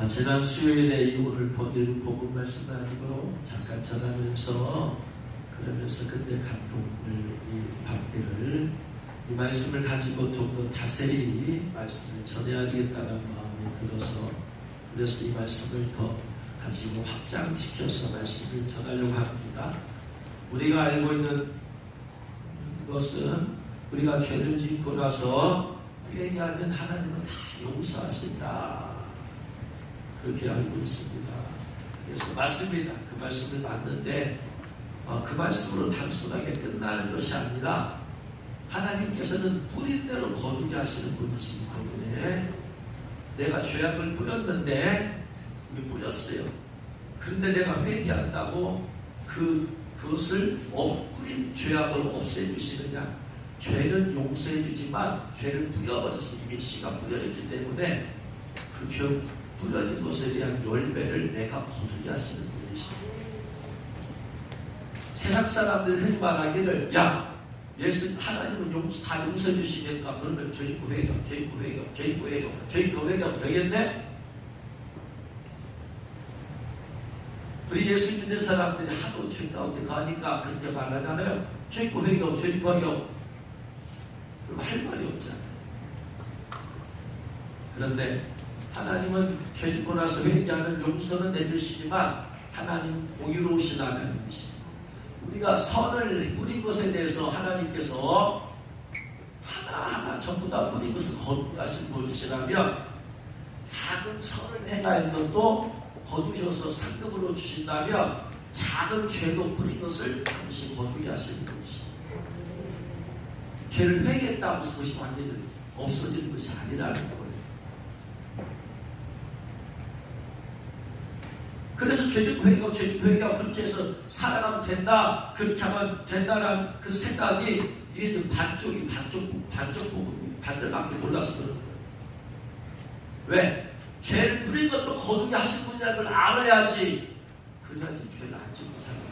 지난 수요일에 오늘 읽은 복음 말씀 가지고 잠깐 전하면서 그러면서 그때 감동을 받기를 이 말씀을 가지고 좀 더 다스리 말씀을 전해야 되겠다는 마음이 들어서 그래서 이 말씀을 더 가지고 확장시켜서 말씀을 전하려고 합니다. 우리가 알고 있는 것은 우리가 죄를 짓고 나서 회개하면 하나님은 다 용서하신다. 그렇게 알고 있습니다. 그래서 맞습니다. 그 말씀을 맞는데 그 말씀으로 단순하게 끝나는 것이 아니라 하나님께서는 뿌린 대로 거두게 하시는 분이시기 때문에 내가 죄악을 뿌렸는데 뿌렸어요. 그런데 내가 회개한다고 그것을 뿌린 죄악을 없애주시느냐? 죄는 용서해주지만 죄를 뿌려버렸어. 이미 씨가 뿌려졌기 때문에 그 죄 뿌려진 것에 대한 열매를 내가 거두게 하시는 분이십니다. 세상 사람들이 흔히 말하기를 예수 하나님은 다 용서해 주시겠다. 그러면 죄짓고 회개하면 되겠네? 우리 예수 믿는 사람들이 하도 죄 가운데 가니까 그렇게 말하잖아요. 죄짓고 회개하고 그럼 할 말이 없잖아요. 그런데 하나님은 죄짓고 나서 회개하는 용서는 내주시지만 하나님은 공의로우신 하나님이십니다. 우리가 선을 뿌린 것에 대해서 하나님께서 하나하나 전부 다 뿌린 것을 거두하신 분이시라면 작은 선을 행하는 것도 거두셔서 상급으로 주신다면 작은 죄도 뿌린 것을 당시 거두게 하시는 분이십니다. 죄를 회개했다고 해서 그것이 완전히 없어지는 것이 아니라는 거예요. 그래서 죄짓고 회개하고 그렇게 해서 살아가면 된다, 그렇게 하면 된다라는 그 생각이 이게 좀 반절밖에 몰라서 그런 거예요. 왜? 죄를 뿌린 것도 거두게 하신 분이라는 걸 알아야지 그래야지 죄를 안 짓고 살아요.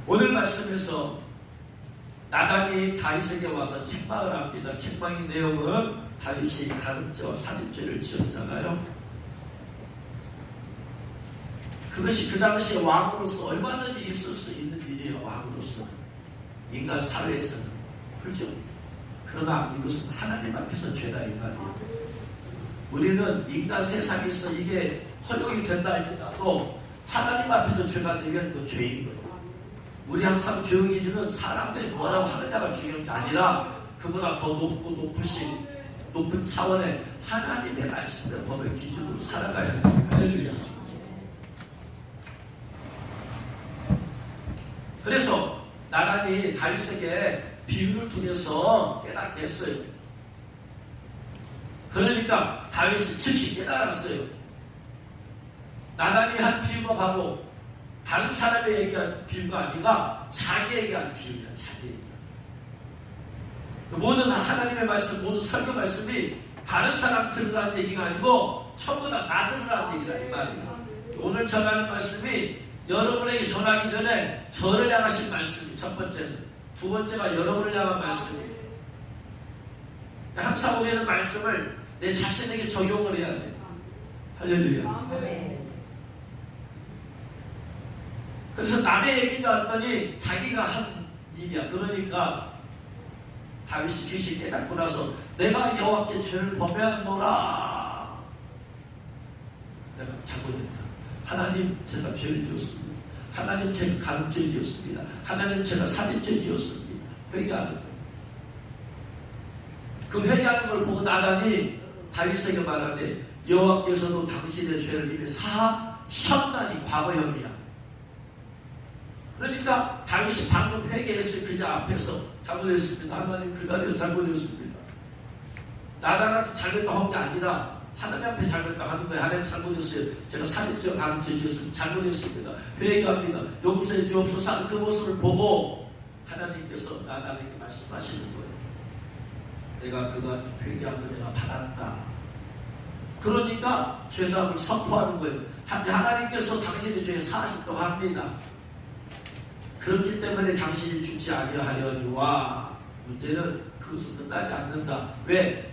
오늘 말씀에서 나단이 다윗에게 와서 책망을 합니다. 책망의 내용은 다윗이 가늠죄와 살인죄를 지었잖아요. 그것이 그 당시에 왕으로서 얼마든지 있을 수 있는 일이에요. 왕으로서 인간 사회에서는 그렇죠. 그러나 이것은 하나님 앞에서 죄다 이 말이에요. 우리는 인간 세상에서 이게 허용이 된다 할지라도 하나님 앞에서 죄가 되면 그 죄인 거예요. 우리 항상 죄의 기준은 사람들이 뭐라고 하느냐가 중요한 게 아니라 그보다 더 높은 차원의 하나님의 말씀의 법의 기준으로 살아가야 합니다. 그래서 나단이 다윗에게 비유를 통해서 깨닫게 했어요. 그러니까 다윗이 즉시 깨달았어요. 나단이 한 비유가 바로 다른 사람이 얘기한 비유가 아니라 자기에게 한 비유야. 자기에게. 모든 하나님의 말씀, 모든 설교 말씀이 다른 사람 들으라는 얘기가 아니고 전부 다 나 들으라는 얘기라 이 말이에요. 오늘 전하는 말씀이 여러분에게 전하기 전에 저를 향하신 말씀이 첫 번째는, 두 번째가 여러분을 향한 말씀이에요. 항상 우리는 말씀을 내 자신에게 적용을 해야 돼요. 할렐루야. 그래서 남의 얘기가 왔더니 자기가 한 일이야. 그러니까 다윗이 즉시 깨닫고 나서 내가 여호와께 죄를 범하노라. 내가 잘못했다. 하나님 제가 죄를 지었습니다. 하나님 제가 간음죄 지었습니다. 하나님 제가 살인죄 지었습니다. 회개하는 거예요. 그 회개하는 걸 보고 나단이 다윗에게 말하되 여호와께서도 당신의 죄를 이미 사하셨나니 과거형이야. 그러니까 다윗이 방금 회개했을 그냥 앞에서 잘못했습니다. 하나님 그 자리에서 잘못했습니다. 나단한테 잘못했다고 한 게 아니라 하나님 앞에 잘못했다고 하는 거예요. 하나님 잘못했어요. 제가 살인죄, 간음죄 지었습니다. 잘못했습니다. 회개합니다. 용서해 주옵소서 하는 그 모습을 보고 하나님께서 나단에게 말씀하시는 거예요. 내가 그가 회개한 거 내가 받았다. 그러니까 죄사함을 선포하는 거예요. 하나님께서 당신의 죄에 사하셨다고 합니다. 그렇기 때문에 당신이 죽지 아니하려니와 문제는 그것은 끝나지 않는다. 왜?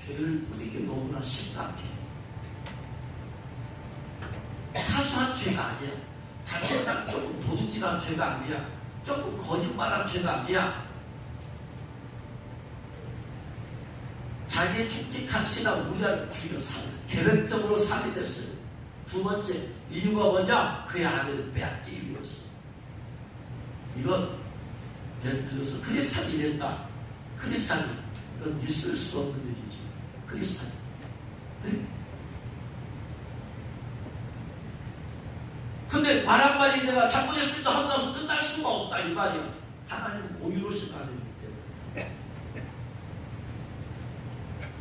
죄를 뿌리기 너무나 심각해. 사소한 죄가 아니야. 단순한 조금 도둑질한 죄가 아니야. 조금 거짓말한 죄가 아니야. 자기의 충직한 신앙 우리를 죽여서 계획적으로 살이 됐어요. 두 번째 이유가 뭐냐? 그의 아내를 빼앗기 위해서. 이건 예를 들어서 크리스찬이 됐다. 크리스찬이 이건 있을 수 없는 일이죠. 크리스찬이. 네? 근데 말 한마디 내가 잘못했으니까 한다고 끝날 수가 없다 이 말이야. 하나님은 고유로신 하나님이기 때문에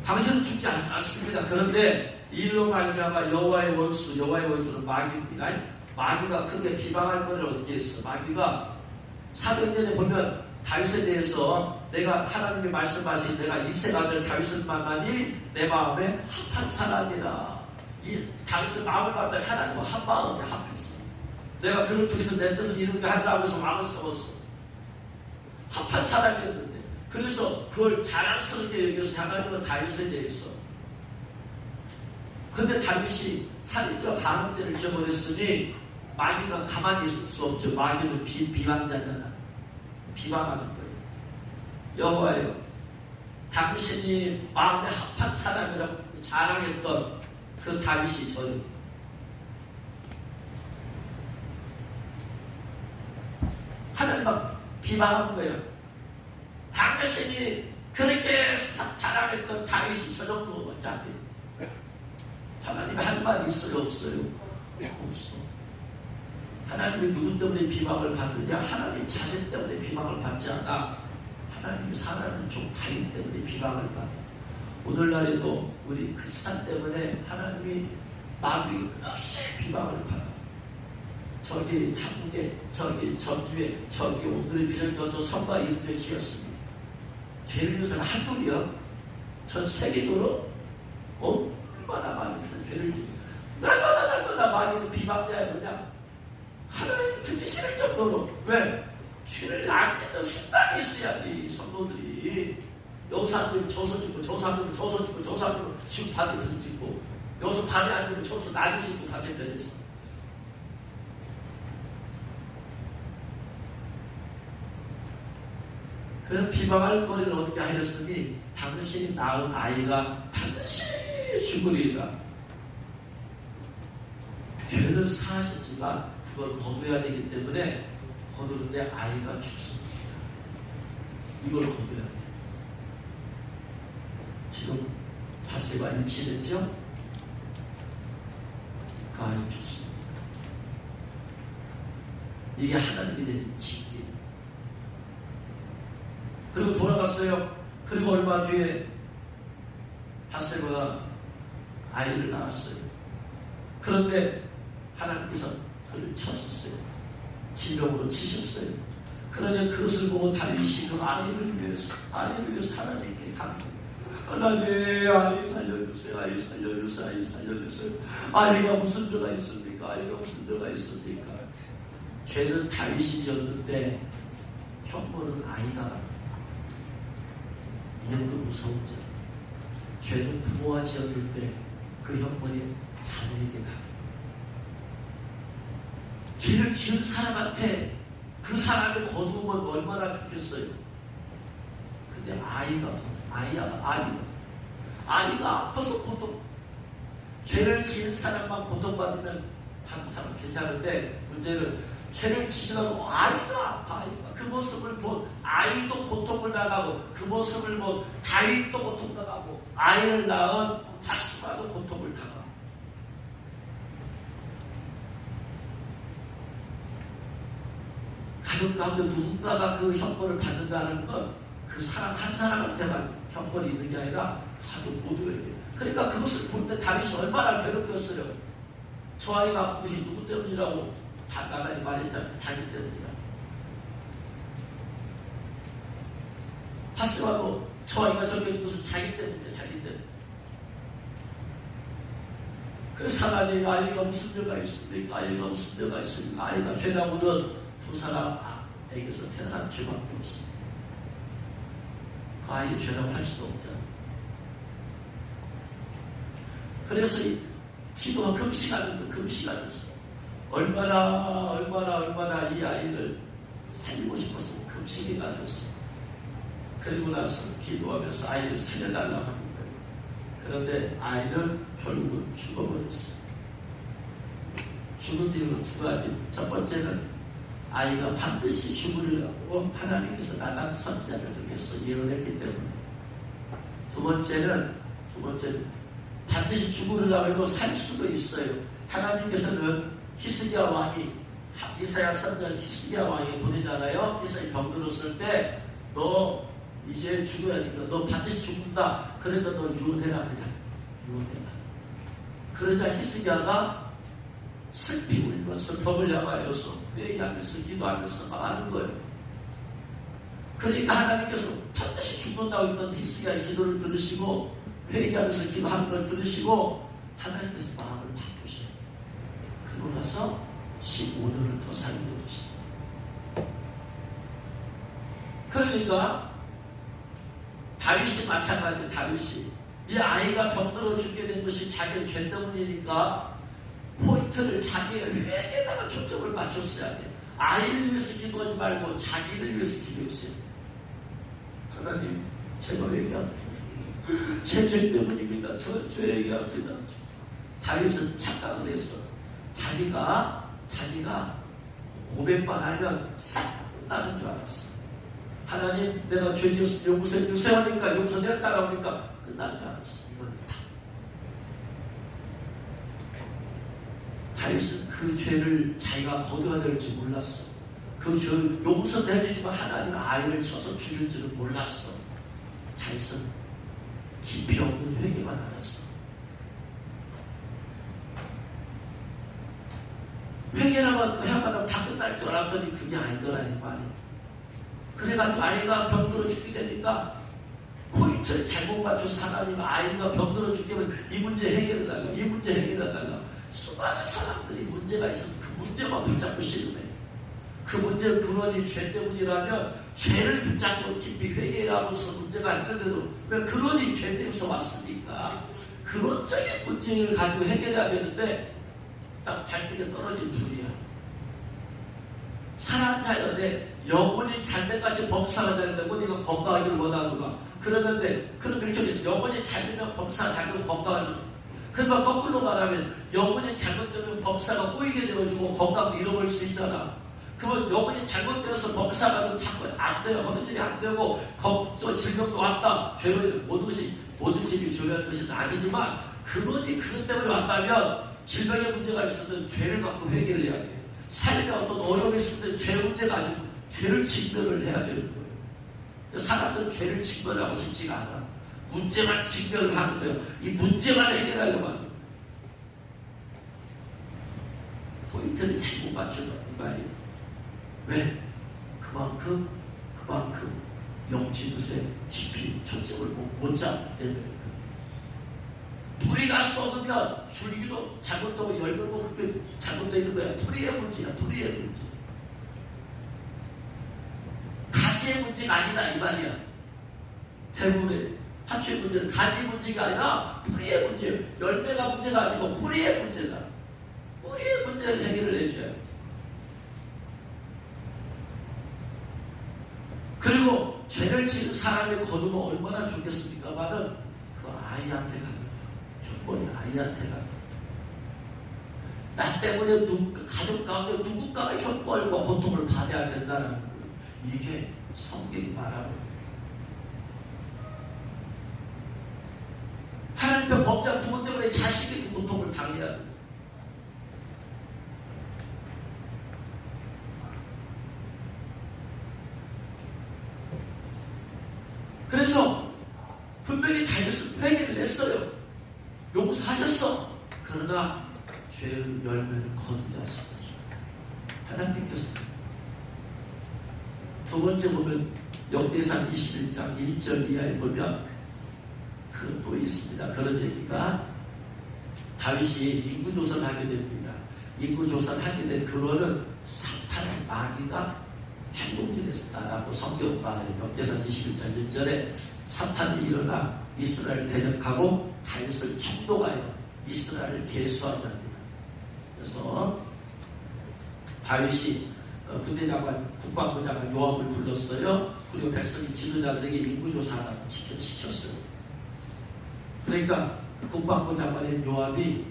당신은 죽지 않습니다. 그런데 이 일로 말미암아 여호와의 원수는 마귀입니다. 마귀가 크게 비방할 거를 어떻게 했어? 마귀가 사도행전에 보면 다윗에 대해서 내가 하나님이 말씀하신 내가 이세 아들 다윗을 만나니 내 마음에 합한 사람이라. 이 다윗의 마음을 갖다 하나님과 한 마음에 합했어. 내가 그를 통해서 내 뜻을 이루게 하려고 해서 마음을 써봤어. 합한 사람이었는데 그래서 그걸 자랑스럽게 여겨서 하나님은 다윗에 대해서. 근데 다윗이 살인죄와 간음죄를 저버렸으니 마귀가 가만히 있을 수 없죠. 마귀는 비방자잖아. 비방하는 거예요. 여호와여, 당신이 마음에 합한 사람이라고 자랑했던 그 다윗이 저를 하나님만 비방하는 거예요. 당신이 그렇게 자랑했던 다윗이 저 정도밖에 안 돼요. 하나님이 할 말이 있어요? 없어요? 없어. 하나님이 누구 때문에 비방을 받느냐? 하나님 자신 때문에 비방을 받지 않아. 하나님이 사랑하는 종 다윗 때문에 비방을 받아. 오늘날에도 우리 크리스찬 때문에 하나님이 마귀 끝없이 비방을 받아. 저기 한국에, 저기 전주에, 저기 오늘의 비련교도 성과 이름들 지었습니다. 죄를 지은 사람 한둘이야. 전 세계적으로 얼마나 많은 죄를 지은 날마다 많이 비방자야. 그냥 하나님 듣기 싫을 정도로. 왜? 죄를 안 짓는 습관이 있어야지. 성도들이 여기서 안 되면 저기서 짓고, 저기서 안 되면 저기서 짓고, 저기서 안 되면 지금 반대편에 짓고, 여기서 밤에 안 되면 저기서 낮에 짓고 반대편에서. 그래서 비방할 거리를 어떻게 하였으니 당신이 낳은 아이가 반드시 죽으리이다. 죄는 사하셨지만 그걸 거둬야 되기 때문에 거두는데 아이가 죽습니다. 이걸 거둬야 돼요. 지금 바세바 임신했죠? 그 아이 죽습니다. 이게 하나님이 내린 징계. 그리고 돌아갔어요. 그리고 얼마 뒤에 바세바가 아이를 낳았어요. 그런데 하나님께서 그를 쳤었어요. 질병으로 치셨어요. 그러니 그것을 보고 다윗이 그 아이를 위해서 하나님께 갑니다. 하나님, 아이 살려주세요. 아이 살려주세요. 아이 살려주세요. 아이가 무슨 죄가 있습니까? 아이가 무슨 죄가 있습니까? 죄는 다윗이 지었는데 형벌은 아이가. 이 정도 무서운 점. 죄는 부모가 지었는데 그 형벌이 자녀에게 갑니다. 죄를 지은 사람한테 그 사람을 거두면 얼마나 좋겠어요. 근데 아이가 아파서 고통. 죄를 지은 사람만 고통받으면 다른 사람 괜찮은데 문제는 죄를 지시라고 아이가 아파. 그 모습을 본 아이도 고통을 당하고 그 모습을 본 다윗도 고통당하고 아이를 낳은 바세바도 고통을 당하고. 가족 가운데 누군가가 그 형벌을 받는다는 건 그 사람 한 사람한테만 형벌이 있는 게 아니라 가족 모두에게. 그러니까 그것을 볼 때 다윗이 얼마나 괴롭혔어요. 저 아이가 아픈 것이 누구 때문이라고 단단하게 말했잖아요. 자기 때문이라. 바세바도 저 아이가 저기 있는 것은 자기 때문이에요. 자기 때문에. 그래서 하나님, 아이가 무슨 죄가 있습니까? 아이가 무슨 죄가 있습니까? 아이가 죄라고는 두 사람에게서 태어난 죄밖에 없습니다. 그 아이 죄라고 할 수도 없잖아요. 그래서 기도가 금식하면서 얼마나 이 아이를 살리고 싶어서 금식이 가졌어. 그리고 나서 기도하면서 아이를 살려달라고 하는 거예요. 그런데 아이는 결국은 죽어버렸어요. 죽은 이유는 두 가지. 첫 번째는 아이가 반드시 죽으려고 하나님께서 나간 선지자를 통해서 예언했기 때문에. 두 번째는 반드시 죽으려고 해도 살 수도 있어요. 하나님께서는 히스기야 왕이, 이사야 선지자 히스기야 왕이 보내잖아요. 이사야 병들었을 때 너 이제 죽어야 되니까 너 반드시 죽는다. 그러니까 너 유언해라. 그냥 유언해라. 그러자 히스기야가 슬피 울면서 벽을 향하여서 회개하면서 기도하면서 막 하는 거예요. 그러니까 하나님께서 반드시 죽는다고 했던 히스기야의 기도를 들으시고 회개하면서 기도하는 걸 들으시고 하나님께서 마음을 바꾸셔요. 그러고 나서 15년을 더 살려주시죠. 그러니까 다윗이 마찬가지예요. 다윗이 이 아이가 병들어 죽게 된 것이 자기의 죄 때문이니까 포인트를 자기의 회개에다가 초점을 맞췄어야 돼요. 아이를 위해서 기도하지 말고 자기를 위해서 기도했어요. 하나님, 제가 회개합니다. 제 죄 때문입니다. 저 회개합니다. 다윗은 착각을 했어. 자기가 고백만 하면 싹 끝나는 줄 알았어. 하나님, 내가 죄 지었으면 용서해 주세요 하니까 용서되었다고 하니까 끝난 줄 알았어. 이겁니다. 다윗은 그 죄를 자기가 거둬야 될지 몰랐어. 그 죄 용서도 해주지만 하나님은 아이를 쳐서 죽일 줄은 몰랐어. 다윗은 깊이 없는 회개만 알았어. 회개라만 해야만 다 끝날 줄 알았더니 그게 아니더라 이 말이. 그래가지고 아이가 병들어 죽게 되니까 포인트를 잘못 맞춰서 하나님 아이가 병들어 죽게 되면 이 문제 해결해달라고, 이 문제 해결해달라고. 수많은 사람들이 문제가 있으면 그 문제만 붙잡고 씨름해. 그 문제의 근원이 죄 때문이라면 죄를 붙잡고 깊이 회개하면서 문제가 해결돼도 왜 근원이 죄 때문에서 왔으니까 근원적인 문제를 가지고 해결해야 되는데 딱 발등에 떨어진 불이야. 사람 자연에 영혼이 잘된같이 범사가 되는데 네가 건강하기를 원하는가? 그러는데 그럼 이렇게 되지. 영혼이 잘되면 범사가 잘되고 건강하죠. 그러면 거꾸로 말하면 영혼이 잘못되면 범사가 꼬이게 되어지고 건강도 잃어버릴 수 있잖아. 그러면 영혼이 잘못되어서 범사가 좀 자꾸 안 돼요. 하는 일이 안 되고 또 질병도 왔다. 죄로 모든 집이 죄라는 것은 아니지만 근원이 그것 때문에 왔다면 질병의 문제가 있을 때 죄를 갖고 회개를 해야 돼요. 삶에 어떤 어려움이 있을 때 죄 문제 가지고 죄를 직면을 해야 되는 거예요. 사람들은 죄를 직면하고 싶지가 않아. 문제만 직면을 하는 거예요. 이 문제만 해결하려고 하는 거예요. 포인트를 잘못 맞춘다는 말이에요. 왜? 그만큼 영지릇에 깊이 초점을 못 잡기 때문에 뿌리가 썩으면 줄기도 잘못되고 열매도 그렇게 잘못되어 있는 거야. 뿌리의 문제야. 뿌리의 문제. 가지의 문제가 아니다 이 말이야. 대부분의 화초의 문제는 가지의 문제가 아니라 뿌리의 문제예요. 열매가 문제가 아니고 뿌리의 문제다. 뿌리의 문제를 해결을 해줘야 돼. 그리고 죄를 지은 사람이 거두면 얼마나 좋겠습니까만은 그 아이한테 가는 형벌이 아이한테 가는 나 때문에 가족 가운데 누군가가 형벌과 고통을 받아야 된다는 거예요. 이게 성경이 말하고 있는 하나님의 범죄한 부모 때문에 자식이 그 고통을 당해야 돼요. 그래서 분명히 다윗은 회개를 했어요. 용서하셨어. 그러나 죄의 열매는 거두게 하시다. 하나님께서 두 번째 보면 역대상 21장 1절 이하에 보면 그런 또 있습니다. 그런 얘기가 다윗이 인구조사를 하게 됩니다. 인구조사를 하게 된 근원은 사탄의 마귀가 충동질했다라고 성경 말해요. 역대상 21장 1절에 사탄이 일어나 이스라엘 대적하고 다윗을 충동하여 이스라엘을 계수하게 합니다. 그래서 다윗이 군대장관, 국방부 장관 요압을 불렀어요. 그리고 백성이 지도자들에게 인구조사를 시켰어요. 그러니까 국방부 장관인 요압이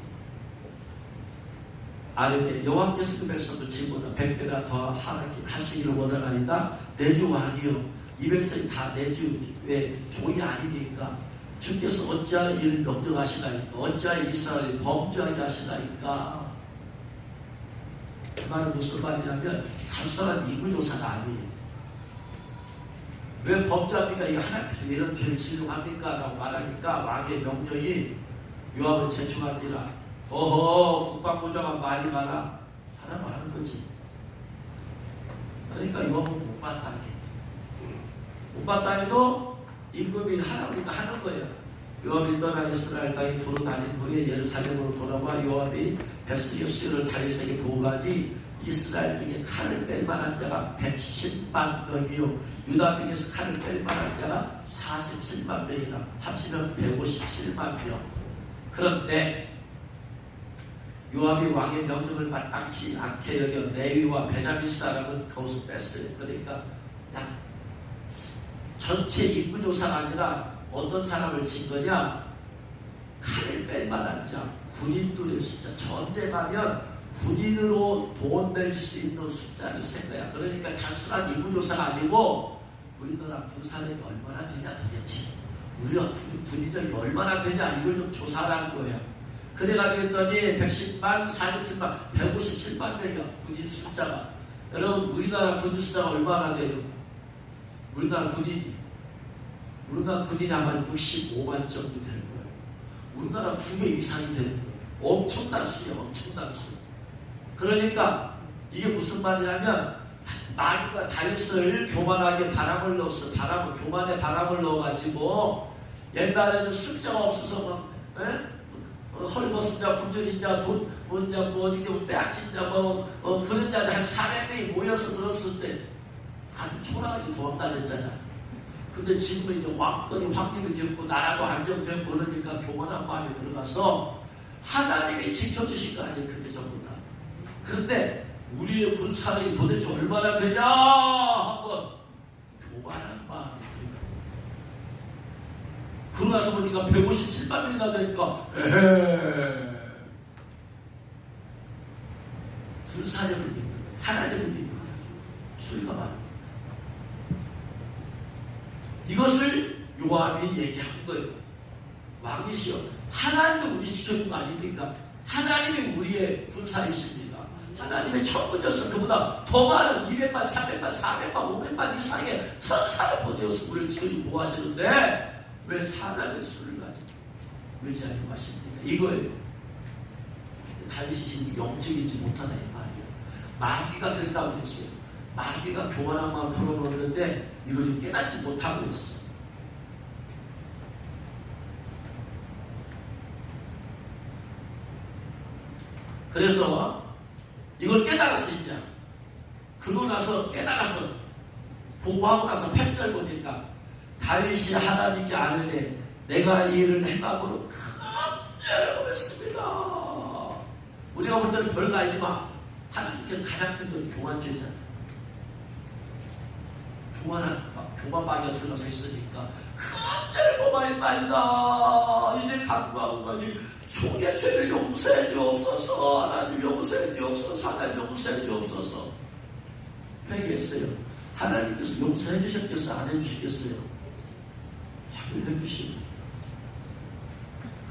아뢰되 여호와께서 그 백성을 지보다 100배나 더 하시기를 원하나이다. 내 주 왕이여, 이 백성이 다 내 주의 종이 아니니까 주께서 어찌하여 이를 명령하시나이까? 어찌하여 이스라엘을 범죄하게 하시나이까? 그 말은 무슨 말이냐면 단순한 인구조사가 아니에요. 왜 범죄합니까? 이게 하나님께서 이런 죄를 지으려고 합니까? 라고 말하니까 왕의 명령이 요압을 제청하니라. 어허, 국방부장관 말이 많아. 하라고 하는 거지. 그러니까 요압은 못 봤다니. 못 봤다니도 임금이 하라니까 하는 거예요. 요압이 떠나 이스라엘 땅에 두루 다닌 후에 예루살렘으로 돌아와 요압이 백성의 수요를 다윗에게 보고하니 이스라엘 중에 칼을 뺄 만한 자가 110만 명이요 유다 중에서 칼을 뺄 만한 자가 47만 명이나 합치면 157만 명. 그런데 요압이 왕의 명령을 마땅치 않게 여겨 레위와 베냐민 사람은 거기서 뺐어요. 그러니까 전체 인구조사가 아니라 어떤 사람을 진 거냐? 칼을 뺄 만한 자, 군인들의 숫자. 전쟁하면 군인으로 돈 낼 수 있는 숫자를 센 거야. 그러니까 단순한 인구조사가 아니고 우리나라 군사력이 얼마나 되냐 도대체. 우리가 군인력이 얼마나 되냐 이걸 좀 조사하라는 거예요. 그래가지고 했더니 110만, 47만, 157만 명이야. 군인 숫자가. 여러분 우리나라 군인 숫자가 얼마나 돼요? 우리나라 군인이 아마 65만 정도 될 거예요. 우리나라 2배 이상이 되는 거예요. 엄청난 수예요. 엄청난 수. 그러니까 이게 무슨 말이냐면 마귀가 다윗을 교만하게 바람을 넣었어. 교만에 바람을 넣어가지고 옛날에는 숫자가 없어서 헐벗은 자, 굶주린 자, 돈, 이렇게 빼앗긴 자, 그런 자들 한 400명이 모여서 들었을 때 아주 초라하게 도망다녔잖아. 근데 지금은 이제 왕권이 확립이 되었고 나라도 안정되고 그러니까 교만한 마음이 들어가서 하나님이 지켜주신 거 아니에요. 그게 전부 다. 그런데 우리의 군사력이 도대체 얼마나 되냐 한번 교만한 마음이 들어요. 그러고 나서 보니까 157만 명이나 되니까 군사력을 믿는 거예요. 하나님을 믿는 거예요. 수위가 많은 이것을 요압이 얘기한 거예요. 왕이시여, 하나님도 우리 지켜준 거 아닙니까? 하나님이 우리의 군사이십니다. 하나님의 천군이어서 그보다 더 많은 200만, 300만, 400만, 500만 이상의 천사를 보내어서 우리를 지켜주고 보호하시는데 왜 사람의 수를 가지고 의지하려고 하십니까? 이거예요. 다윗이 지금 영적이지 못하다 이 말이에요. 마귀가 그랬다고 했어요. 마귀가 교만한 마음 풀어놓는데 이거 좀 깨닫지 못하고 있어. 그래서 이걸 깨달았어 이제. 그러고 나서 깨달았어. 보고하고 나서 8절 보니까 다윗이 하나님께 아뢰되 내가 이 일을 행함으로 큰 죄를 범했습니다. 우리가 볼 때는 별거 아니지만 하나님께 가장 큰 건 교만죄잖아요. 교만 마귀가 들어서 있으니까 큰 죄를 범하였나이다. 이제 간구하고 가지 총의 죄를 용서해 주옵소서. 하나님 용서해 주옵소서. 하나님 용서해 주옵소서. 회개했어요. 하나님께서 용서해 주셨겠어요? 안 해주시겠어요? 합의해 주시죠.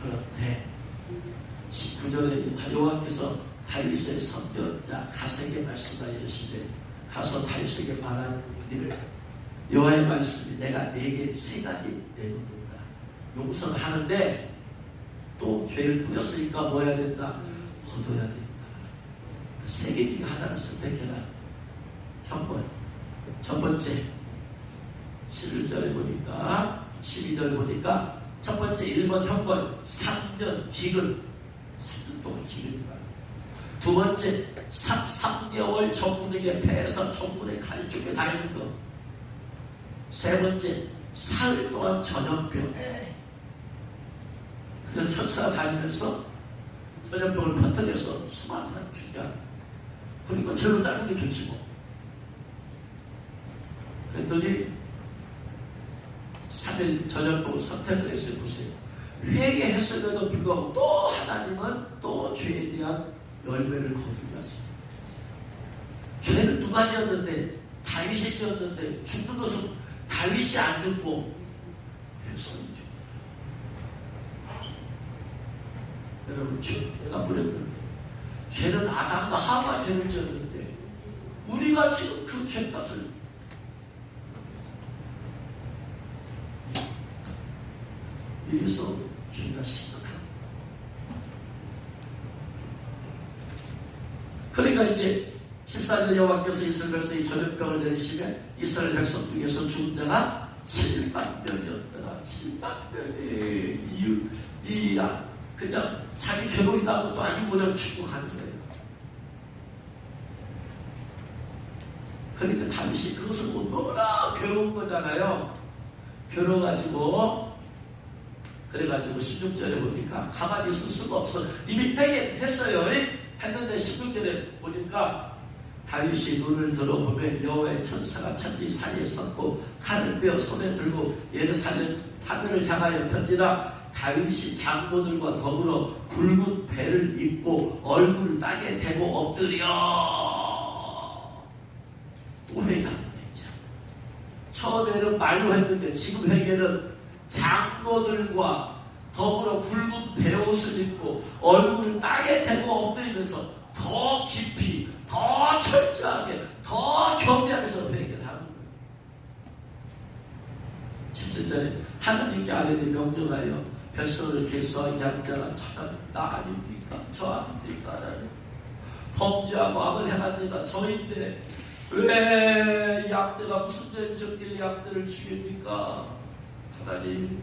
그런데 19절에 여호와께서 다윗의 선견자 갓에게 말씀하여 이르시되 가서 다윗에게 말하는 일을 여호와의 말씀이 내가 네게 3가지 내놓는다. 용서를 하는데 또 죄를 뿌렸으니까 뭐 해야 된다? 거둬야 된다. 3개 중에 하나를 선택해라. 형벌. 첫 번째 11절에 보니까 12절 보니까 첫 번째 1번 형벌 3년 기근 3년 동안 기근이다. 두 번째 3개월 적군에게 패해서 적군의 칼 쪽에 다니는 것. 세 번째 사흘 동안 전염병. 그래서 천사가 다니면서 전염병을 퍼뜨려서 수많은 사람을 죽게 하는. 그리고 절로 짧은 게 좋지 뭐. 그랬더니 3일 전염병을 선택을 했어요. 보세요. 회개했음에도 불구하고 또 하나님은 또 죄에 대한 열매를 거두게 하십니다. 죄는 누가 지었는데? 다윗이 지었는데 죽는 것은 다윗이 안 죽고 백성이 죽다. 여러분, 내가 부렸는데 죄는 아담과 하와 죄를 지었는데 우리가 지금 그 죄값을 이래서 죄가 심각합니다. 그러니까 이제 14절 여호와께서 이스라엘 백성이 전염병을 내리시면 이스라엘 백성 중에서 죽은 자가 7만 명이었더라. 7만 명이 그냥 자기 죄로 인한 것도 아니고 그냥 죽고 가는 거예요. 그러니까 다윗이 그것을 못 너무나 괴로운 거잖아요. 괴로워가지고 그래가지고 16절에 보니까 가만히 있을 수가 없어. 이미 회개했어요. 했는데 16절에 보니까 다윗이 눈을 들어보면 여호와의 천사가 천지 사이에 섰고 칼을 빼어 손에 들고 예루살렘 하늘을 향하여 편지라. 다윗이 장로들과 더불어 굵은 배를 입고 얼굴을 땅에 대고 엎드려. 또 회개하는 거예요. 처음에는 말로 했는데 지금 회개는 장로들과 더불어 굵은 베옷을 입고 얼굴을 땅에 대고 엎드리면서 더 깊이, 더 철저하게, 더 겸비하면서 회개를 하는 거예요. 17절에 하나님께 아뢰되 명령하여 백성을 계수하게 한 자가 나 아닙니까? 저 아닙니까? 범죄하고 악을 행한 자가 저인데 왜 양떼가 무슨 죄를 졌길래 양떼를 죽입니까? 하나님,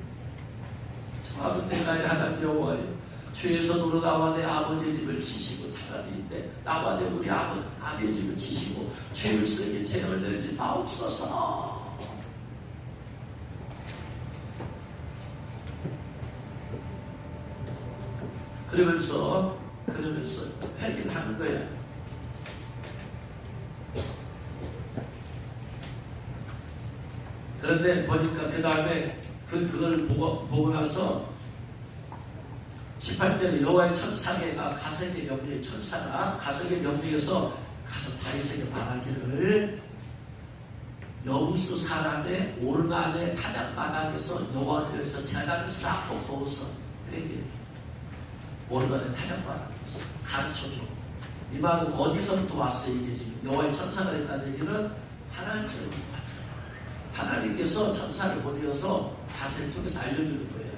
저 아버지 나의 하나님 여호와여, 주에서 노로 나와 내 아버지의 집을 치시고 차라리인데 나와 내 우리 아비의 집을 치시고 죄를 쓰게 죄를 내지 마옵소서. 그러면서 회개를 하는 거야. 그런데 보니까 그 다음에 그걸 보고 나서 18절에 여호와의 천사가 가세게 명령해. 천사가 가세게 명령해서 가서 다윗에게 말하기를 여부스 사람의 오르간의 타작마당에서 여호와를 위해서 제단을 쌓고 거기서 회개해. 오르간의 타작마당에서 가르쳐줘. 이 말은 어디서부터 왔어요? 이게 지금 여호와의 천사가 됐다는 얘기는 하나님께로 왔잖아요. 하나님께서 천사를 보내어서 가세를 통해서 알려주는 거예요.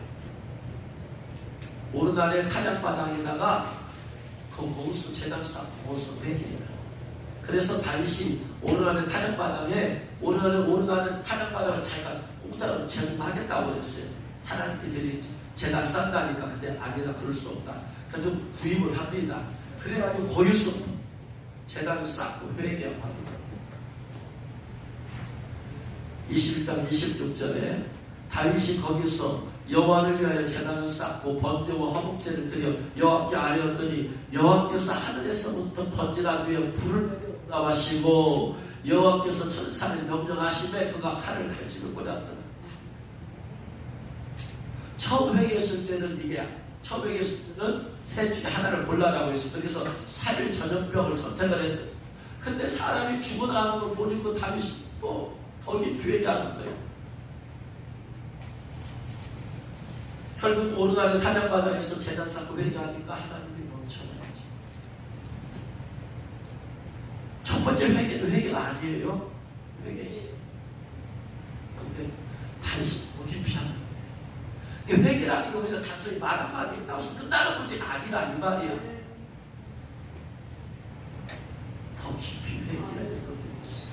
오르간의 타작마당에다가 거기서 제단 쌓고 거기서 회개해요. 그래서 다윗이 오르간의 타작마당에 오르간의 타작마당을 자기가 공짜로 제공하겠다고 그랬어요. 하나님께들이 제단 쌓는다니까. 근데 아니다, 그럴 수 없다. 그래서 구입을 합니다. 그래가지고 거기서 제단을 쌓고 회개하고 합니다. 21장 26절에 다윗이 거기서 여호와를 위하여 제단을 쌓고 번제와 화목제를 드려 여호와께 아뢰었더니 여호와께서 하늘에서부터 번제단 위에 불을 나와시고 여호와께서 천사를 명령하시매 그가 칼을 갈치를 꽂았더라. 처음 회개했을 때는 처음 회개했을 때는 셋 중에 하나를 골라라고 했어요. 그래서 3일 전염병을 선택을 했는데 근데 사람이 죽어나가는 걸 보니까 다윗이 또 더 깊이 회개하는 거예요. 결국 오르간의 타작마당에서 제단 쌓고 회개하니까 하나님이 멈춰나가죠. 첫 번째 회개는 회개가 아니에요. 회개지. 근데 다윗이 더 깊이 하는 거예요. 회개라는 게 오히려 단순히 말 한마디 있다고 해서 끝나는 문제가 아니라 이 말이야. 더 깊이 회개해야 될 것들이 있어.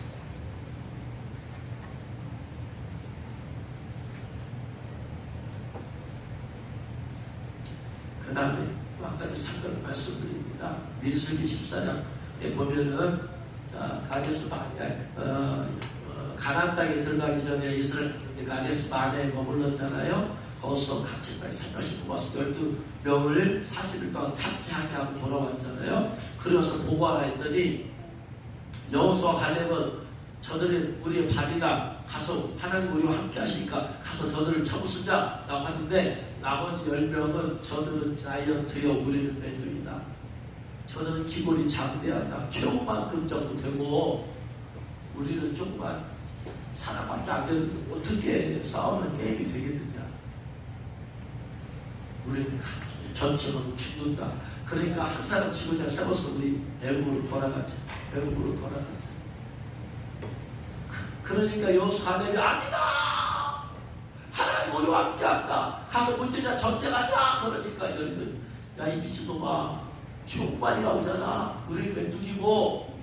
그 다음에 또 한 가지 사건을 말씀드립니다. 민수기 14장에 보면은 가데스 바네 가나안 땅에 들어가기 전에 이스라엘 가데스 바네에 머물렀잖아요. 거기서 각지까지 3명씩 뽑아서 12명을 40일 동안 탑재하게 하고 돌아왔잖아요. 그러면서 보고하라 했더니 여호수아 갈렙은 저들이 우리의 발이라 가서 하나님 우리와 함께 하시니까 가서 저들을 쳐부수자 라고 하는데 나머지 10명은 저들은 자이언트요 우리는 메뚜기다. 저들은 기골이 장대하다. 최고만큼 정도 되고 우리는 조그만 사람밖에 안 되는데 어떻게 싸우는 게임이 되겠느냐. 우리는 전체는 죽는다. 그러니까 한 사람 지구자 세워서 우리 애국으로 돌아가자. 애국으로 돌아가자. 그러니까 여호수아 갈렙이 아니다. 하나님 우리와 함께한다. 가서 문제냐 전쟁하자. 그러니까 여러분 야 이 미친놈아 지옥만이 나오잖아. 우리는 메뚜기고.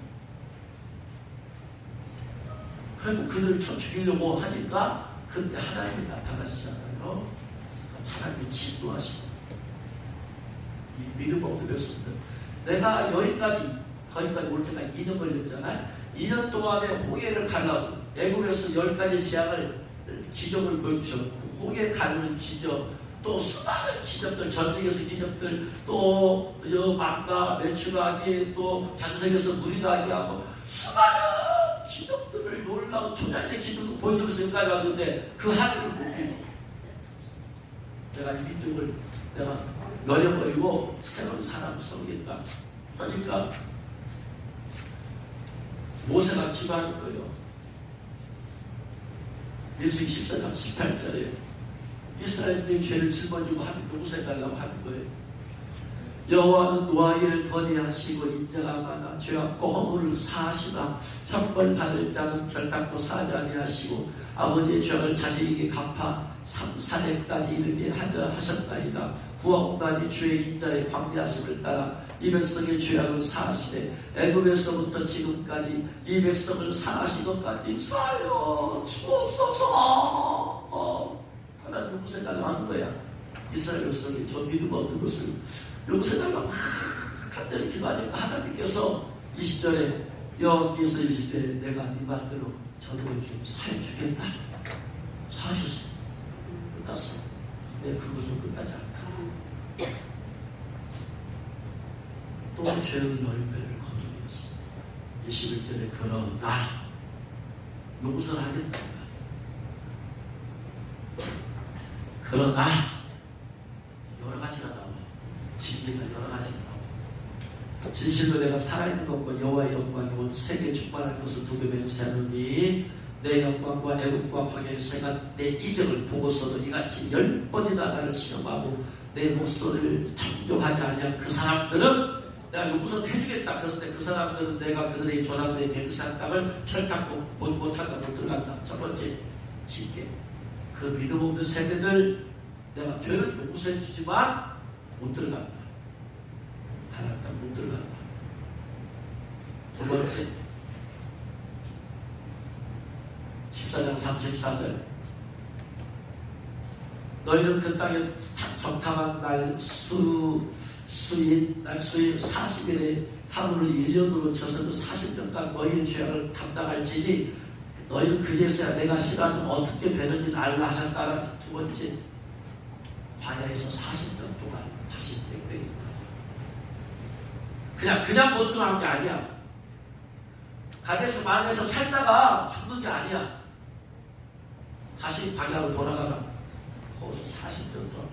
그리고 그들을 쳐 죽이려고 하니까 그때 하나님이 나타나시잖아요. 하나님이 진노하시고 이 믿음 없는 것은 내가 거기까지 올 때가 2년 걸렸잖아요. 2년 동안에 홍해를 가려고 애국에서 10가지 재앙을 기적을 보여주셨고 홍해 가르는 기적 또 수많은 기적들 전쟁에서 기적들 또 망가 매출하기 또 반석에서 물이 나게 하고 수많은 기적들을 놀라운 초자의 기적을 보여주면서 여기까지 왔는데 그 하늘을 못 믿고 내가 이 민족을 내가 열어버리고 새로운 사람을 세우겠다. 그러니까 모세가 기도하는 거예요. 민수기 14장 18절에 이스라엘의 죄를 짊어지고 하는 용서해달라고 하는 거예요. 여호와는 노아기를 더디하시고 인자가 많아 죄악고 허물을 사하시나 형벌 받을 자는 결단코 사하지 아니하시고 아버지의 죄악을 자식에게 갚아 3사대까지 이르게 하려 하셨나이다. 구원까지 주의 인자의 광대하심을 따라 이 백성의 죄악을 사하시되 애굽에서부터 지금까지 이 백성을 사하신 것까지 사하여 주옵소서. 하나님 용서해달라고 하는 거야. 이스라엘 백성이 저 믿음 없는 것을 용서해달라고 막 간절히 기도하니까 하나님께서 20절에 여호와께서 이르시되 내가 네 말대로 저들의 죄를 사해 주겠다. 사하셨어. 끝났어. 내 그것은 끝나지 않다. 또 죄의 열매를 거두겠어. 21절에 그러나 용서를 하겠다. 그러나 여러 가지가 나와. 진리가 여러 가지가 나와. 진실로 내가 살아있는 것과 여호와의 영광이 온 세계에 충만할 것을 두고 맹세하노니 내 영광과 애국과 광야의 새가 내 이적을 보고서도 이같이 10번이나 나를 시험하고 내 목소리를 청종하지 아니한 그 사람들은 내가 용서를 해주겠다. 그런데 그 사람들은 내가 그들의 조상들의 맹세한 땅을 결단코 보지 못한다. 못 들어간다. 첫 번째 징계. 그 믿음 없는 세대들 내가 죄를 용서해 주지만 못 들어간다. 하나님 땅 못 들어간다. 두 번째 14장 34절 너희는 그 땅에 정탐한 날 수인 40일에 하루를 1년으로 쳐서 그 40년간 너희의 죄악을 담당할지니 너희는 그제서야 내가 시간을 어떻게 되는지 알라 하셨다라. 두 번째 광야에서 40년 동안 다시 뺑뺑이 그냥 못 들어간 게 아니야. 가데스 마네에서 살다가 죽는 게 아니야. 다시 광야로 돌아가라. 거기서 40년 동안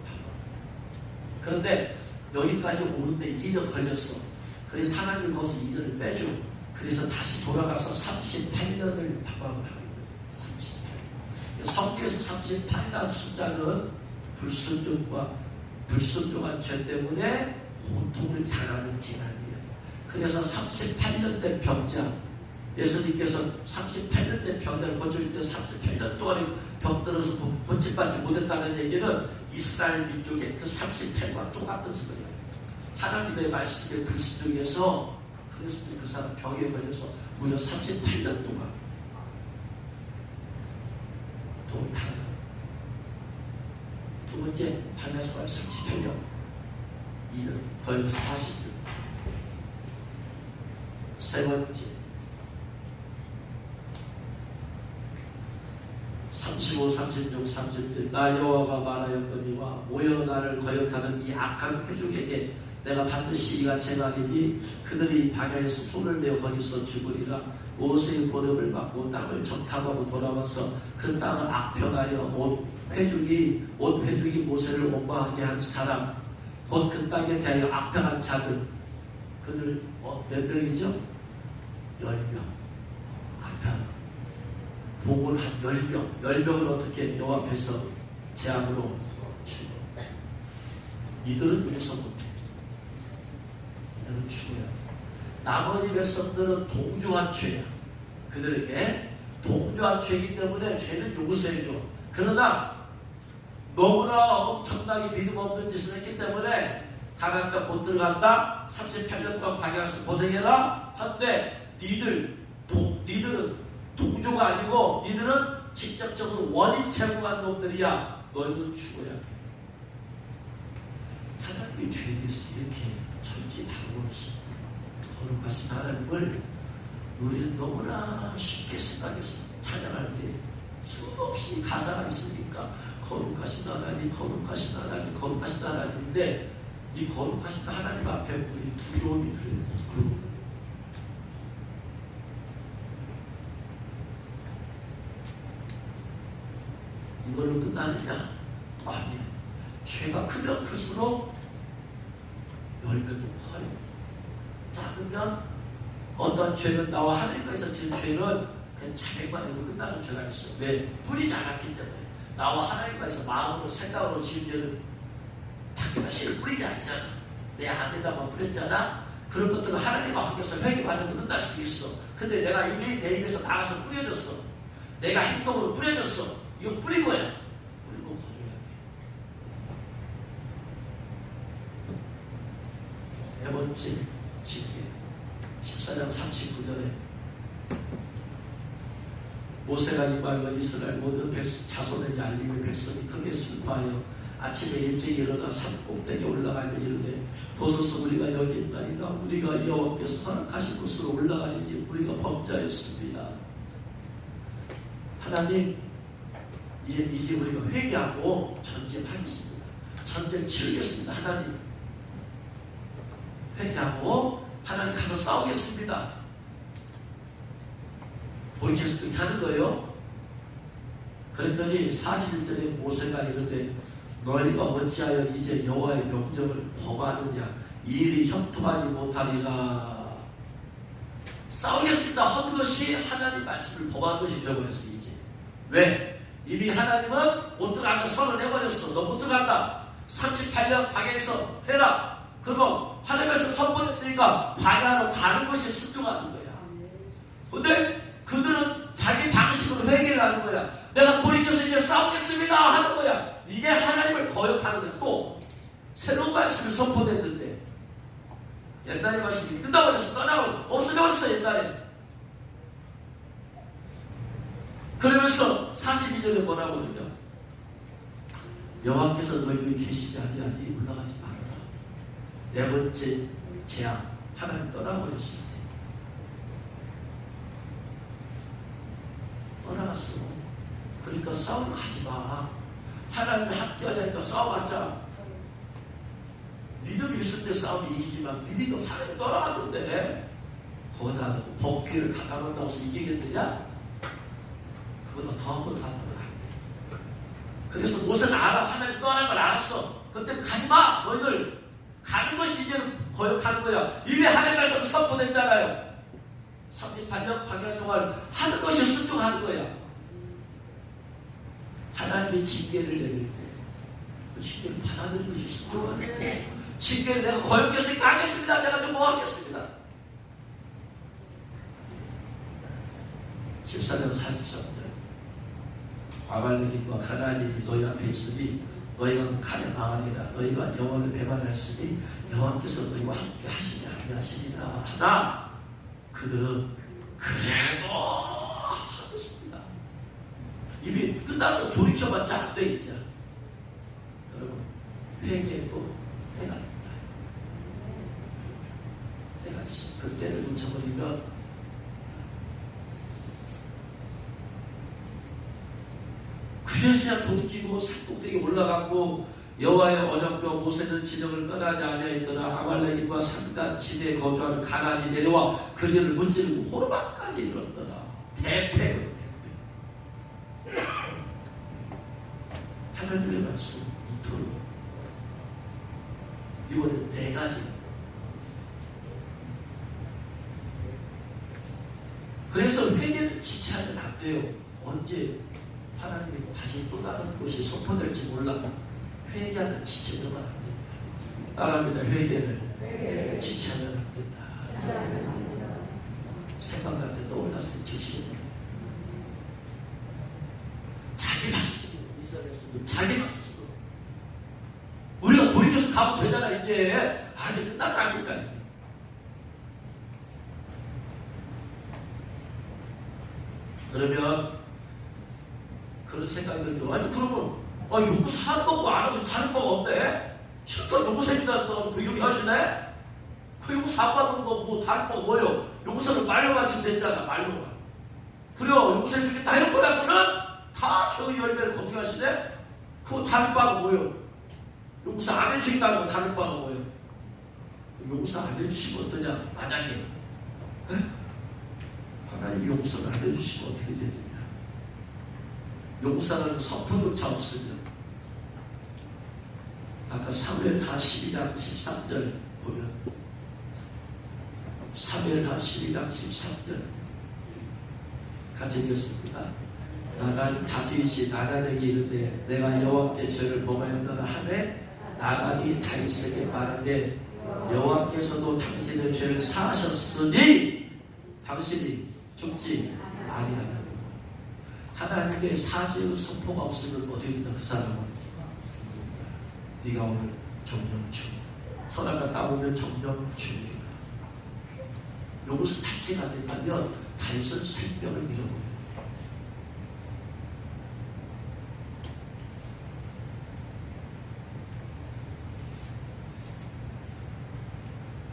그런데 여기까지 오는데 2년 걸렸어. 그래서 하나님이 거기서 2년을 빼줘. 그래서 다시 돌아가서 38년을 방황을 하는 거예요. 38년. 성경에서 38이라는 숫자는 불순종한 죄 때문에 고통을 당하는 기간이에요. 그래서 38년 된 병자, 예수님께서 38년 된 병자를 고쳐줄 때 38년 동안에 병들어서 고침받지 못했다는 얘기는 이스라엘 민족의 그 38과 똑같은 소리예요. 하나님의 말씀의 불순종에서 그래서 그 사람 병에 걸려서 무려 38년 동안 동탄. 두 번째 반야서 38년 2년 더해서 40년. 세 번째 35, 36, 37 나 여호와가 말하였거니와 모여 나를 거역하는 이 악한 회중에게 내가 반드시 이같이 행하리니 그들이 방야에서 손을 내어 거기서 죽으리라. 모세의 보름을 받고 땅을 정탐하고 돌아와서 그 땅을 악평하여 온 회중이 모세를 원망하게 한 사람 곧 그 땅에 대하여 악평한 자들 그들 몇 명이죠? 10명. 악평 복을 한 10명 10명을 어떻게 여호와 앞에서 재앙으로 죽어. 이들은 용서 못해. 이들은 죽어야 돼. 나머지 백성들은 동조한 죄야. 그들에게 동조한 죄이기 때문에 죄는 용서해줘. 그러나 너무나 엄청나게 믿음 없는 짓을 했기 때문에 가나안 땅 못 들어간다. 38년 동안 광야에서 고생해라. 한데 니들은 동조가 아니고 니들은 직접적으로 원인 제공한 놈들이야. 너희들은 죽어야 돼. 하나님의 죄에 대해서 이렇게 철저히 다루고 계십니다. 거룩하신 하나님을 우리는 너무나 쉽게 생각해서 찬양할 때 수없이 가사가 있으니까 거룩하신 하나님, 거룩하신 하나님, 거룩하신 하나님인데 이 거룩하신 하나님 앞에 우리 두려움이 들어서 두려움. 이걸로 끝나느냐? 아니야. 죄가 크면 클수록 열매도 커요. 작으면 어떤 죄는 나와 하나님께서 지은 죄는 그냥 자백만 해도 끝나는 죄가 있어. 왜? 뿌리지 않았기 때문에. 나와 하나님께서 마음으로 생각으로 지은 죄는 밖에다 씨를 뿌린 게 아니잖아. 내 안에다만 뿌렸잖아. 그런 것들은 하나님과 관계에서 회개하면 끝날 수 있어. 근데 내가 이미 내 입에서 나가서 뿌려졌어. 내가 행동으로 뿌려졌어. 이거 뿌린 거야. 뿌리고 거둬야 돼. 네 번째 징계 14장 39절에 모세가 이 말과 이스라엘 모든 자손의 알림의 백성이 크게 슬퍼하여 아침에 일찍 일어나 산 꼭대기에 올라가며 이르되 보소서 우리가 여기 있나이다. 우리가 여호와께서 허락하신 곳으로 올라가니 우리가 범죄하였습니다. 하나님 이제 우리가 회개하고 전쟁하겠습니다. 전쟁 치르겠습니다. 하나님 회개하고 하나님 가서 싸우겠습니다. 돌이켜서 그렇게 하는 거예요. 그랬더니 41절에 모세가 이르되 너희가 어찌하여 이제 여호와의 명령을 범하느냐. 이 일이 형통하지 못하리라. 싸우겠습니다 하는 것이 하나님 말씀을 범하는 것이 되어버렸어. 이제 왜? 이미 하나님은 못 들어간다 선언해버렸어. 너 못 들어간다. 38년 광야에서 해라. 그러면 하나님께서 선포했으니까 광야로 가는 것이 순종하는 거야. 근데 그들은 자기 방식으로 회개를 하는 거야. 내가 돌이켜서 이제 싸우겠습니다 하는 거야. 이게 하나님을 거역하는 거야. 또 새로운 말씀을 선포했는데 옛날의 말씀이 끝나버렸어. 떠나고 없어져버렸어. 옛날에. 그러면서 42절에 뭐라고 그러냐. 여호와께서 너희 중에 계시지 아니하니 올라가지 말아라. 네 번째 재앙. 하나님 떠나버렸을 때 떠나갔어. 그러니까 싸우러 가지 마. 하나님이 함께하자니까 싸워봤자 믿음이 있을 때 싸우면 이기지만 믿음이 사람이 떠나갔는데 거기다 법규를 갖다 놓는다고 해서 이기겠느냐? 그보다 더한 걸 갖다 놓으면 안 돼. 그래서 모세는 알아. 하나님 떠나는 걸 알았어. 그때 가지마. 너희들 가는 것이 이제는 거역하는 거야. 이미 하나님께서 선포됐잖아요. 38년 광야 생활 하는 것이 순종하는 거야. 하나님이 징계를 내릴 때 그 징계를 받아들이는 것이 순종하는 거야. 징계를 내가 거역했으니까 하겠습니다. 내가 좀 뭐 하겠습니다. 14장 43절 아말렉인과 가나안인이 너희 앞에 있으니 너희가 칼에 망하리라. 너희가 영혼을 배반하였으니 여호와께서 너희와 함께 하시지 아니하시리라 하나 그들은 그래도 하겠습니다. 이미 끝났어. 돌이켜봤자 안 돼 이제. 여러분 회개도 때가 있다. 때가 있어. 그 때를 놓쳐버리면 그제서야 돌이키고 산꼭대기에 올라갔고 여호와의 언약궤와 모세는 진영을 떠나지 아니하였더라. 아말렉인과 산간 지대에 거주하는 가나안이 내려와 그들을 무찌르고 호르마까지 이르렀더라. 대패. 하나님의 말씀 이토록 이번엔 4가지. 그래서 회개는 지체하면 안 돼요. 언제 하나님이 다시 또 다른 곳이 선포될지 몰라. 회개하는 지체되면 안 된다. 따라합니다. 회개는 지체하면 안 된다. 생각날 때 떠올랐어요. 즉시 자기 방식으로 이스라엘에서도 자기 방식으로 우리가 돌이켜서 가면 되잖아. 이제 아니 끝났다니까. 그러면 그런 생각이 들죠. 아니 그러면 요구사 하는 거 안 하고 다른 거 없네? 실컷 요구사 해준다는 그 여기 하시네? 그 요구사 안 받는 거 뭐 다른 거 뭐예요? 요구사를 말로만 지금 됐잖아. 말로만. 그래요. 요구사 해주겠다 해놓고 나서는 다 저의 열매를 거두하시네? 그거 다른 바가 뭐예요? 요구사 안 해주겠다는 거 다른 바가 뭐예요? 요구사 안 해주시면 어떠냐? 만약에 하나님 요구사를 안 해주시면 어떻게 되느냐? 용서는 선포조차 없으면 아까 사무엘하 12장 13절 보면 사무엘하 12장 13절 같이 읽겠습니다. 나단 다윗이 나단에게 이르되 내가 여호와께 죄를 범하였노라 하매 나단이 다윗에게 말하되 여호와께서도 당신의 죄를 사하셨으니 당신이 죽지 아니하라. 하나님의 사죄의 선포가 없으면 어떻게 된다? 그 사람은 네가 오늘 정령 죽어. 선악과 따보면 정령 죽이라. 요것을 자체가 안 된다면 다윗은 생명을 잃어버려요.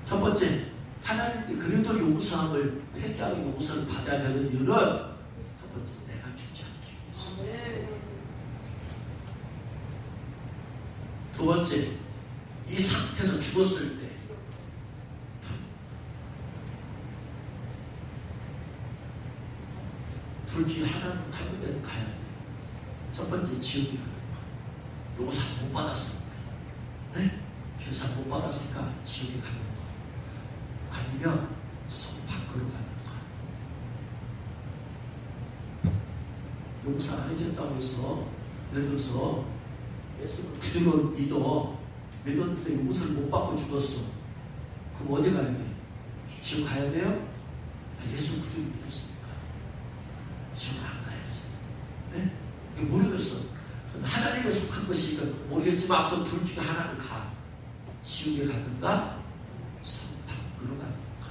첫 번째, 하나님께 그래도 용서함을 회개하고 용서를 받아야 되는 이유는 첫 번째, 내가 죽지 않기 위해서. 두 번째, 이 상태에서 죽었을 때 둘 중에 하나는 한 군데는 가야 돼요. 첫 번째, 지옥이 가는 거. 용서 못 받았으니까. 네? 죄사 못 받았으니까 지옥에 가는 거. 아니면 성 밖으로 가는 거. 용서 안 해줬다고 해서 예를 들어서 예수를 그대로 믿었는데 용서를 못 받고 죽었어. 그럼 어디 가야 돼? 지옥 가야 돼요? 예수 그대로 믿었으니까 지옥 안 가야지. 네? 모르겠어. 하나님에 속한 것이니까 모르겠지만 아무튼 둘 중에 하나는 가. 지옥에 가든가 성 밖으로 가든가.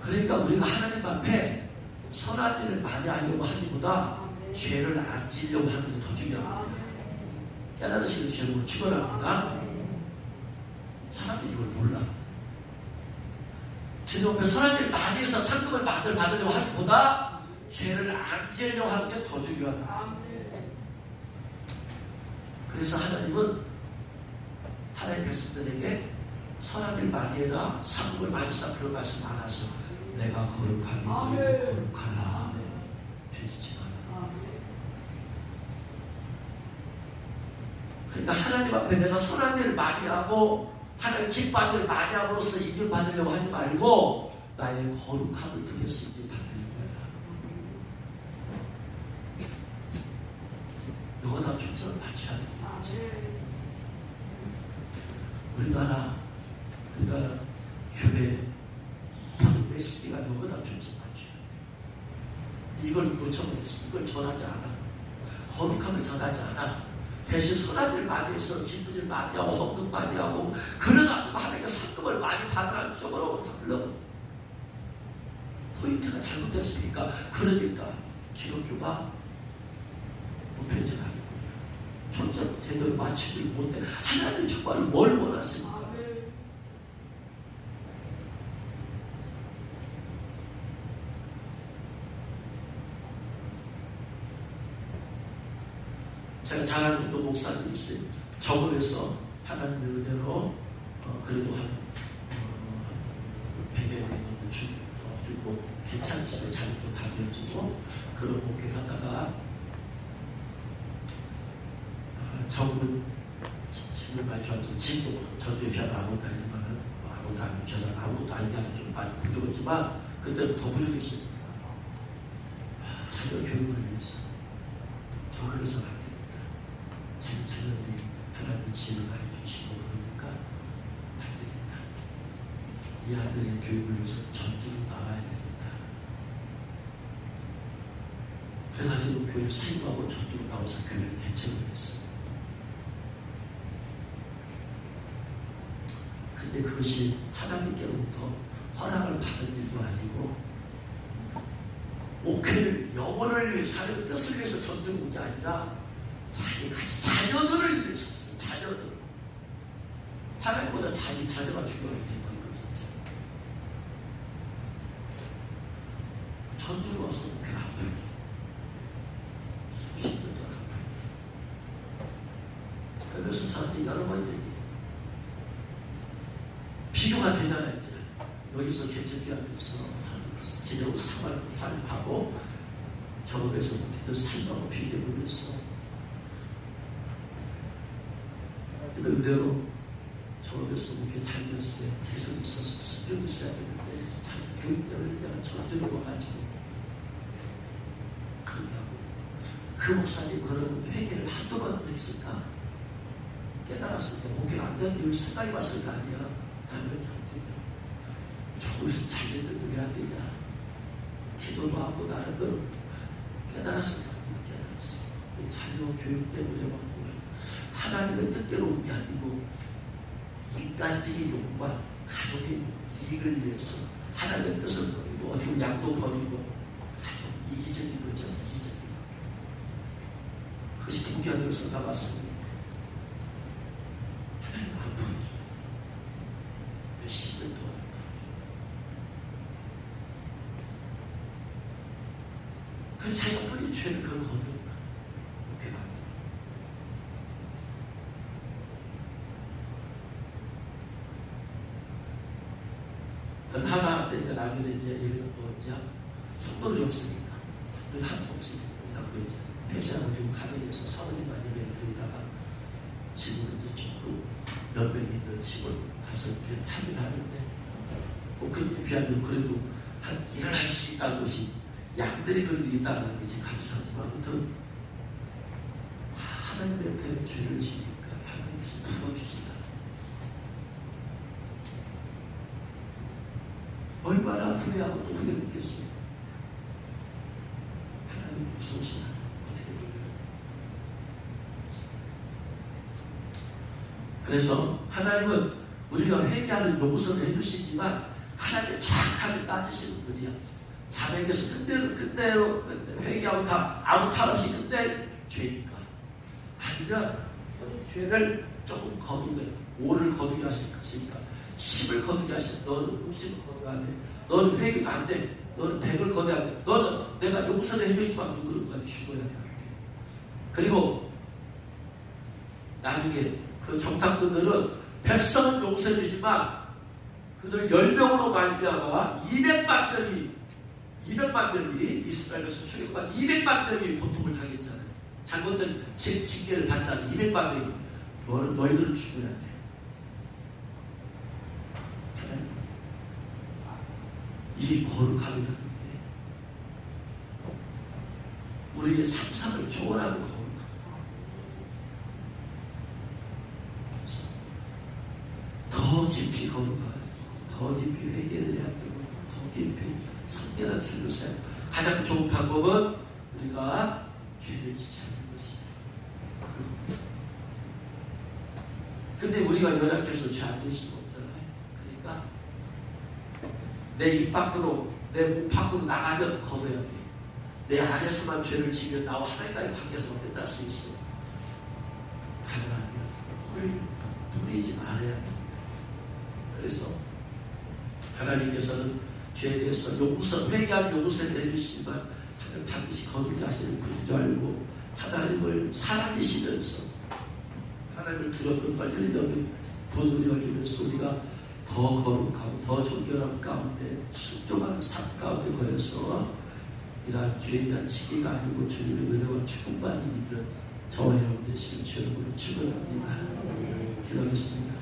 그러니까 우리가 하나님 앞에 선한 일을 많이 하려고 하기보다 죄를 안 지려고 하는 게 더 중요합니다. 깨달으시는 죄를 축원합니다. 사람들이 이걸 몰라. 주님 앞에 선한 일을 많이 해서 상급을 받으려고 하기보다 죄를 안 지으려고 하는 게 더 중요하다. 그래서 하나님은 하나님의 백성들에게 선한 일 많이 해라, 상급을 많이 쌓으라고 말씀 안 하셔. 내가 거룩하니 너희도 거룩하라. 죄짓지 마라. 그러니까 하나님 앞에 내가 선한 일을 많이 하고 하나님 기뻐하는 일을 많이 함으로써 이길 받으려고 하지 말고 나의 거룩함을 통해서 이길 받으려고 해라. 이거다 초점을 맞춰야 돼. 우리나라 교회 메시지가 이거다 초점 맞춰야 돼. 이걸 놓쳐버렸어. 이걸 전하지 않아. 거룩함을 전하지 않아. 대신 선한 일 많이 해서 기쁜 일 많이 하고 헌금 많이 하고 그래가지고 하나님께 상급을 많이 받으라는 쪽으로 다 흘러버려. 포인트가 잘못됐으니까 그러니까 기독교가 무표정하게 초점 제대로 맞추지 못해. 하나님이 정말 뭘 원하십니까? 제가 잘 아는 또 목사님이 있어요. 저급에서 하나님의 은혜로 그래도 한 100여 명 넘는 들고 괜찮으시고 자리도 다 비워지고 그런 목회를 하다가 저급은 지금 많이 좋아지고 지금도 저도 비하면 아무것도 아니지만 아무것도 아니고 저는 아무것도 아니냐면 좀 많이 부족했지만 그때는 더 부족했어요. 자녀 교육을 위해서 저급에서 안 됩니다. 자녀들이 하나님의 지혜를 많이 주시고 그러니까 안 되겠다. 이 아들의 교육을 위해서 전주로 나와야 되겠다. 그래가지고 교육 사임하고 전주로 나와서 교회를 개척을 했어요. 근데 그것이 하나님께로부터 허락을 받은 일도 아니고 목회를 영혼을 위해서 하나님의 뜻을 위해서 전주로 온 게 아니라 자기 같이 자녀들을 위해서 했어요. 자녀들. 하나님보다 자기 자녀가 중요하게 돼버린 거죠. 전주로 와서 목회가 아프고 수십 년 동안 아프고 그래서 저한테 여러 번 얘기해요. 비교가 되잖아요. 이제 여기서 개척하면서 지내고 살고 저업에서 목회들 살고 비교하면서 은혜로 저업에서 목회 잘 되었어요. 계속 있어서 수준이 있어야 되는데 잘 교육대를 내가 전주로 와가지고 그런다고 그 목사님 그런 회개를 한두 번 했을까? 깨달았을 때 목회가 안 되는 이유를 생각해봤을 거 아니야. 나는 왜 안 되냐? 저것이 잘 됐는데 왜 안 되냐? 기도도 하고 나름대로 깨달았을 때 깨달았어. 자녀 교육 때문에 왔고 하나님의 뜻대로 온 게 아니고 인간적인 욕과 가족의 이익을 위해서 하나님의 뜻을 버리고 어디 보면 양도 버리고 아주 이기적인 거죠. 이기적인 거. 그것이 부교되어서 나왔습니다. 하나님 아프죠. 몇십 년 동안 그 자녀뿐인 죄를 그걸 거두는 거예요. 그렇게 안 돼요. 하나 때 나중에 이제 예배는 이제 속도를 없으니까 늘 하는 없으니까 이제 회사하고 가정에서 사모님만 예배를 드리다가 지금은 이제 조금 몇 명 있는 시골 가서 이렇게 하긴 하는데 뭐 그렇게 비하면 그래도 한 일을 할 수 있다는 것이 양들이 그런 게 있다는 게 감사하지만 아무튼 하나님의 옆에 죄를 지니까 하나님께서 풀어주신다. 얼마나 후회하고 또 후회했겠어요. 하나님 무서우시나 그래서 하나님은 우리가 회개하는 용서를 해주시지만 하나님을 정확하게 따지시는 분이야. 자백에서 그대로 회개하고 다 아무 탈 없이 끝낼 죄니까. 아니면 죄를 조금 거두게 5를 거두게 하실 것이니까 10을 거두게 하실 너는 50을 거두게 안 돼. 너는 회개도 안 돼. 너는 100을 거둬야 돼. 너는 내가 용서를 해주지만 누구가 죽어야 돼. 그리고 나중에 그 정탐꾼들은 백성은 용서해주지만 그들 10명으로 말미암아 200만 명이 이스라엘에서 출애굽한 200만 명이 고통을 당했잖아요. 잘못된 징계를 받잖아요. 200만 명이 너희들은 죽어야 돼. 하나님 이 거룩함이라는 게 우리의 상상을 초월하는 거룩함. 더 깊이 거룩하고 더 깊이 회개를 해야 되고 더 깊이 성결한 삶을 살고 가장 좋은 방법은 우리가 죄를 지지 않는 것이야. 근데 우리가 연약해서 죄 안 질 수가 없잖아요. 그러니까 내 입 밖으로 내 몸 밖으로 나가면 거둬야 돼. 내 안에서만 죄를 지면 나와 하나님과의 관계에서만 끝날 수 있어. 가능하면 우리 누리지 말아야 돼. 그래서 하나님께서는 죄에 대해서 용서, 회개한 용서를 해주시지만 하나님 반드시 거두게 하시는 분인 줄 알고 하나님을 살아계시면서 하나님을 두렵고 떨리는 여기 본을 여기면서 우리가 더 거룩하고 더 존경한 가운데 순종하는 삶 가운데 거해서 이러한 죄에 대한 지기가 아니고 주님의 은혜와 축복만 있는 저와 여러분 되시길 주님으로 축원합니다. 기도하겠습니다.